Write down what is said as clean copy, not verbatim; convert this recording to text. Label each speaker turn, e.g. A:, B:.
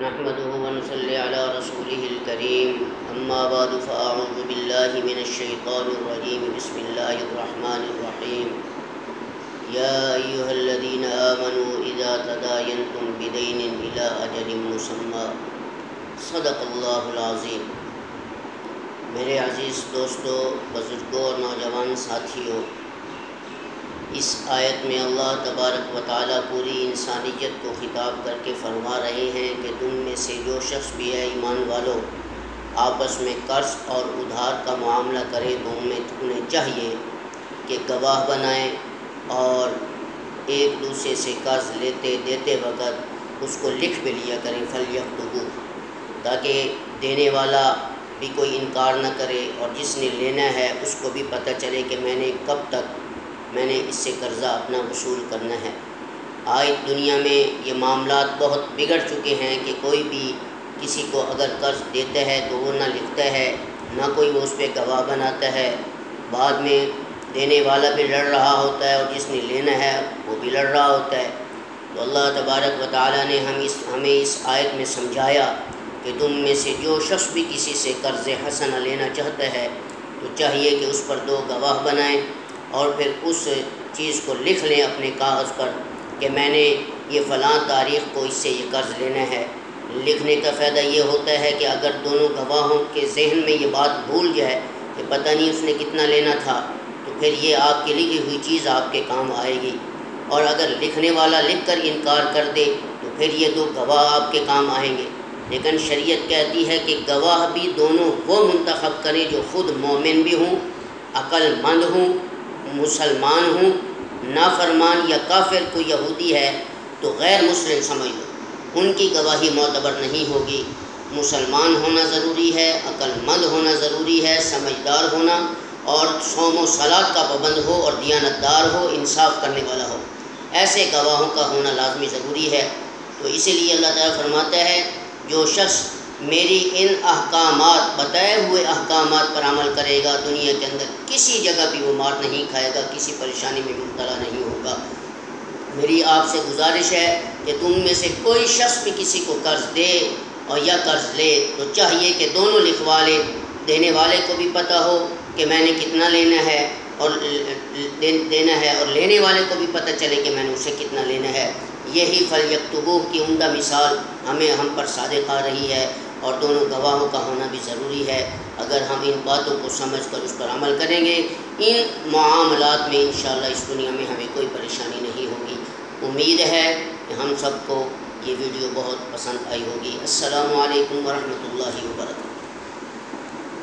A: نحمده ونصلي على رسوله الكريم أما بعد فأعوذ بالله من الشيطان الرجيم بسم الله الرحمن الرحيم يا أيها الذين آمنوا إذا تداينتم بدين إلى أجل مسمى صدق الله العظيم۔ میرے عزیز دوستو، بزرگوں اور نوجوان ساتھیوں، اس آیت میں اللہ تبارک و تعالیٰ پوری انسانیت کو خطاب کر کے فرما رہے ہیں کہ تم میں سے جو شخص بھی ہے ایمان والو آپس میں قرض اور ادھار کا معاملہ کرے تو انہیں چاہیے کہ گواہ بنائیں اور ایک دوسرے سے قرض دیتے وقت اس کو لکھ بھی لیا کریں فَلْيَكْتُبُوهُ، تاکہ دینے والا بھی کوئی انکار نہ کرے اور جس نے لینا ہے اس کو بھی پتہ چلے کہ میں نے اس سے قرضہ اپنا وصول کرنا ہے۔ آج دنیا میں یہ معاملات بہت بگڑ چکے ہیں کہ کوئی بھی کسی کو اگر قرض دیتا ہے تو وہ نہ لکھتا ہے، نہ کوئی وہ اس پہ گواہ بناتا ہے، بعد میں دینے والا بھی لڑ رہا ہوتا ہے اور جس نے لینا ہے وہ بھی لڑ رہا ہوتا ہے۔ تو اللہ تبارک و تعالیٰ نے ہمیں اس آیت میں سمجھایا کہ تم میں سے جو شخص بھی کسی سے قرض حسنہ لینا چاہتا ہے تو چاہیے کہ اس پر 2 گواہ بنائیں اور پھر اس چیز کو لکھ لیں اپنے کاغذ پر کہ میں نے یہ فلاں تاریخ کو اس سے یہ قرض لینا ہے۔ لکھنے کا فائدہ یہ ہوتا ہے کہ اگر دونوں گواہوں کے ذہن میں یہ بات بھول جائے کہ پتہ نہیں اس نے کتنا لینا تھا تو پھر یہ آپ کی لکھی ہوئی چیز آپ کے کام آئے گی، اور اگر لکھنے والا لکھ کر انکار کر دے تو پھر یہ 2 گواہ آپ کے کام آئیں گے۔ لیکن شریعت کہتی ہے کہ گواہ بھی دونوں وہ منتخب کریں جو خود مومن بھی ہوں، عقل مند ہوں، مسلمان ہوں۔ نافرمان یا کافر کوئی یہودی ہے تو غیر مسلم سمجھ لو، ان کی گواہی معتبر نہیں ہوگی۔ مسلمان ہونا ضروری ہے، عقل مند ہونا ضروری ہے، سمجھدار ہونا، اور صوم و صلاۃ کا پابند ہو اور دیانتدار ہو، انصاف کرنے والا ہو، ایسے گواہوں کا ہونا لازمی ضروری ہے۔ تو اسی لیے اللہ تعالیٰ فرماتا ہے جو شخص میری ان احکامات بتائے ہوئے احکامات پر عمل کرے گا دنیا کے اندر کسی جگہ بھی وہ مار نہیں کھائے گا، کسی پریشانی میں مبتلا نہیں ہوگا۔ میری آپ سے گزارش ہے کہ تم میں سے کوئی شخص بھی کسی کو قرض دے اور یا قرض لے تو چاہیے کہ دونوں لکھوا لے، دینے والے کو بھی پتہ ہو کہ میں نے کتنا لینا ہے اور لینے والے کو بھی پتہ چلے کہ میں نے اسے کتنا لینا ہے۔ یہی فَلْيَكْتُبُوهُ کی عمدہ مثال ہم پر صادق آ رہی ہے، اور دونوں گواہوں کا ہونا بھی ضروری ہے۔ اگر ہم ان باتوں کو سمجھ کر اس پر عمل کریں گے ان معاملات میں انشاءاللہ اس دنیا میں ہمیں کوئی پریشانی نہیں ہوگی۔ امید ہے کہ ہم سب کو یہ ویڈیو بہت پسند آئی ہوگی۔ السلام علیکم ورحمۃ اللہ وبرکاتہ۔